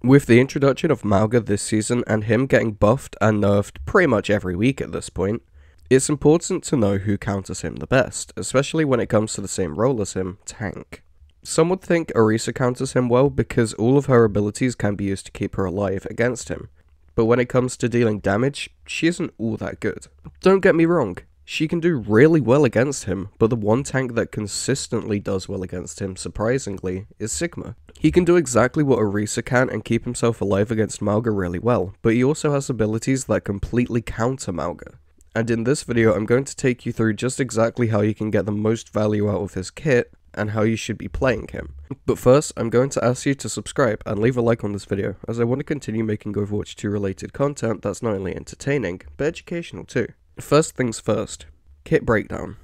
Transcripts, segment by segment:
With the introduction of Mauga this season and him getting buffed and nerfed pretty much every week at this point, it's important to know who counters him the best, especially when it comes to the same role as him, tank. Some would think Orisa counters him well because all of her abilities can be used to keep her alive against him, but when it comes to dealing damage, she isn't all that good. Don't get me wrong, she can do really well against him, but the one tank that consistently does well against him, surprisingly, is Sigma. He can do exactly what Orisa can and keep himself alive against Mauga really well, but he also has abilities that completely counter Mauga. And in this video, I'm going to take you through just exactly how you can get the most value out of his kit, and how you should be playing him. But first, I'm going to ask you to subscribe and leave a like on this video, as I want to continue making Overwatch 2 related content that's not only entertaining, but educational too. First things first, kit breakdown.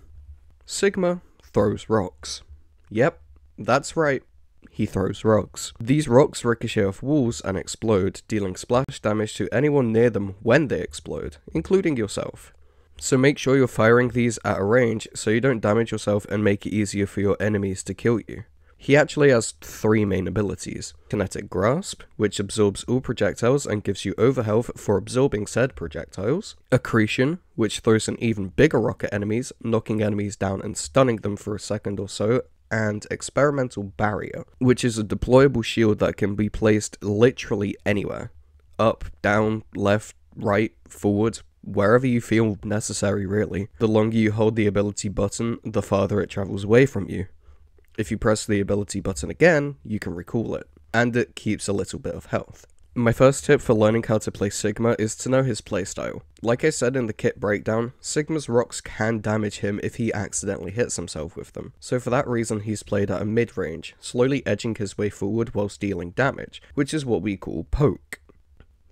Sigma throws rocks. Yep, that's right, he throws rocks. These rocks ricochet off walls and explode, dealing splash damage to anyone near them when they explode, including yourself. So make sure you're firing these at a range so you don't damage yourself and make it easier for your enemies to kill you. He actually has 3 main abilities. Kinetic Grasp, which absorbs all projectiles and gives you overhealth for absorbing said projectiles. Accretion, which throws an even bigger rock at enemies, knocking enemies down and stunning them for a second or so. And Experimental Barrier, which is a deployable shield that can be placed literally anywhere. Up, down, left, right, forward, wherever you feel necessary really. The longer you hold the ability button, the farther it travels away from you. If you press the ability button again, you can recall it, and it keeps a little bit of health. My first tip for learning how to play Sigma is to know his playstyle. Like I said in the kit breakdown, Sigma's rocks can damage him if he accidentally hits himself with them, so for that reason he's played at a mid-range, slowly edging his way forward whilst dealing damage, which is what we call poke.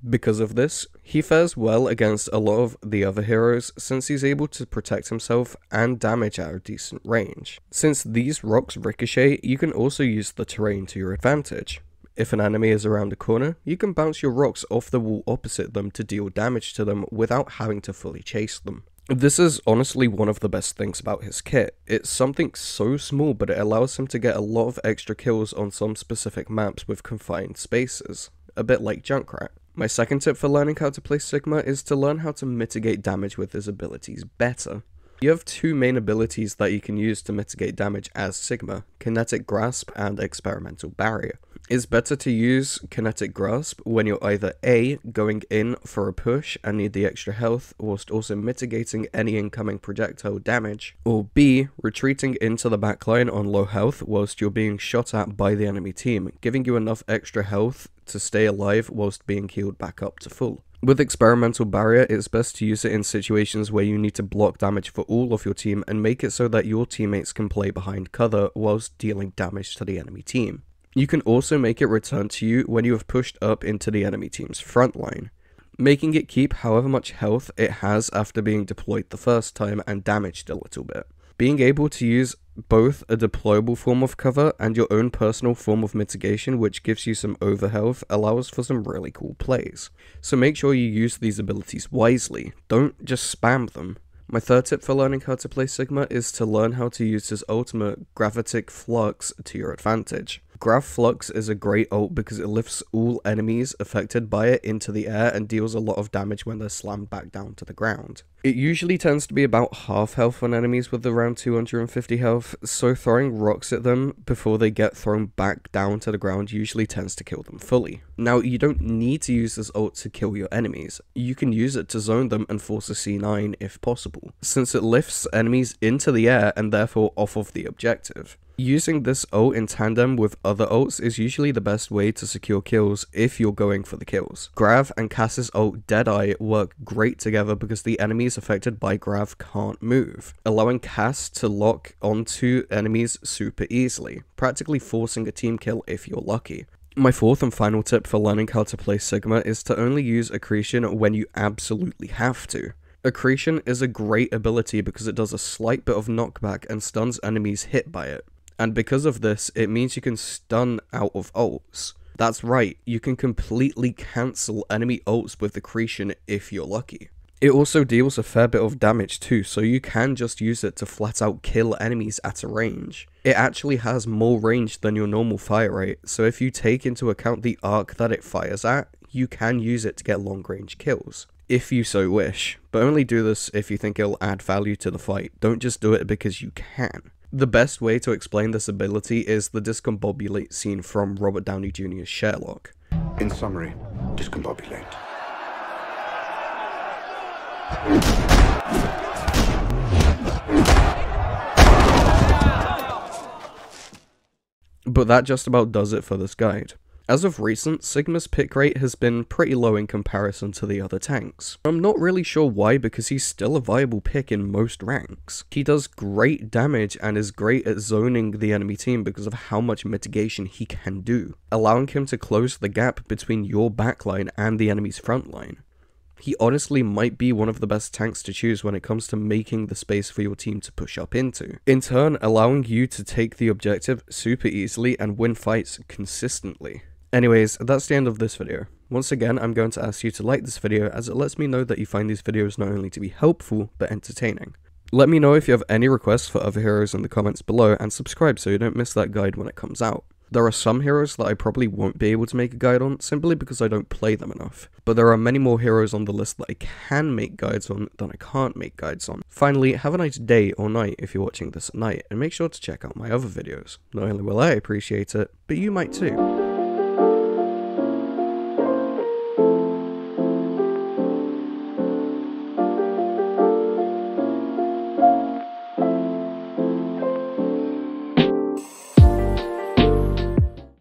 Because of this, he fares well against a lot of the other heroes since he's able to protect himself and damage at a decent range. Since these rocks ricochet, you can also use the terrain to your advantage. If an enemy is around a corner, you can bounce your rocks off the wall opposite them to deal damage to them without having to fully chase them. This is honestly one of the best things about his kit. It's something so small, but it allows him to get a lot of extra kills on some specific maps with confined spaces, a bit like Junkrat. My second tip for learning how to play Sigma is to learn how to mitigate damage with his abilities better. You have 2 main abilities that you can use to mitigate damage as Sigma, Kinetic Grasp and Experimental Barrier. It's better to use Kinetic Grasp when you're either A, going in for a push and need the extra health whilst also mitigating any incoming projectile damage, or B, retreating into the backline on low health whilst you're being shot at by the enemy team, giving you enough extra health to stay alive whilst being healed back up to full. With Experimental Barrier, it's best to use it in situations where you need to block damage for all of your team and make it so that your teammates can play behind cover whilst dealing damage to the enemy team. You can also make it return to you when you have pushed up into the enemy team's front line, making it keep however much health it has after being deployed the first time and damaged a little bit. Being able to use both a deployable form of cover and your own personal form of mitigation, which gives you some overhealth, allows for some really cool plays. So make sure you use these abilities wisely, don't just spam them. My third tip for learning how to play Sigma is to learn how to use his ultimate Gravitic Flux to your advantage. Grav Flux is a great ult because it lifts all enemies affected by it into the air and deals a lot of damage when they're slammed back down to the ground. It usually tends to be about half health on enemies with around 250 health, so throwing rocks at them before they get thrown back down to the ground usually tends to kill them fully. Now, you don't need to use this ult to kill your enemies. You can use it to zone them and force a C9 if possible, since it lifts enemies into the air and therefore off of the objective. Using this ult in tandem with other ults is usually the best way to secure kills if you're going for the kills. Grav and Cass's ult Deadeye work great together because the enemies affected by Grav can't move, allowing Cass to lock onto enemies super easily, practically forcing a team kill if you're lucky. My fourth and final tip for learning how to play Sigma is to only use Accretion when you absolutely have to. Accretion is a great ability because it does a slight bit of knockback and stuns enemies hit by it. And because of this, it means you can stun out of ults. That's right, you can completely cancel enemy ults with Accretion if you're lucky. It also deals a fair bit of damage too, so you can just use it to flat out kill enemies at a range. It actually has more range than your normal fire rate, so if you take into account the arc that it fires at, you can use it to get long range kills, if you so wish, but only do this if you think it'll add value to the fight. Don't just do it because you can. The best way to explain this ability is the discombobulate scene from Robert Downey Jr.'s Sherlock. In summary, discombobulate. But that just about does it for this guide. As of recent, Sigma's pick rate has been pretty low in comparison to the other tanks. I'm not really sure why, because he's still a viable pick in most ranks. He does great damage and is great at zoning the enemy team because of how much mitigation he can do, allowing him to close the gap between your backline and the enemy's frontline. He honestly might be one of the best tanks to choose when it comes to making the space for your team to push up into, in turn allowing you to take the objective super easily and win fights consistently. Anyways, that's the end of this video. Once again, I'm going to ask you to like this video, as it lets me know that you find these videos not only to be helpful, but entertaining. Let me know if you have any requests for other heroes in the comments below, and subscribe so you don't miss that guide when it comes out. There are some heroes that I probably won't be able to make a guide on, simply because I don't play them enough. But there are many more heroes on the list that I can make guides on than I can't make guides on. Finally, have a nice day or night if you're watching this at night, and make sure to check out my other videos. Not only will I appreciate it, but you might too.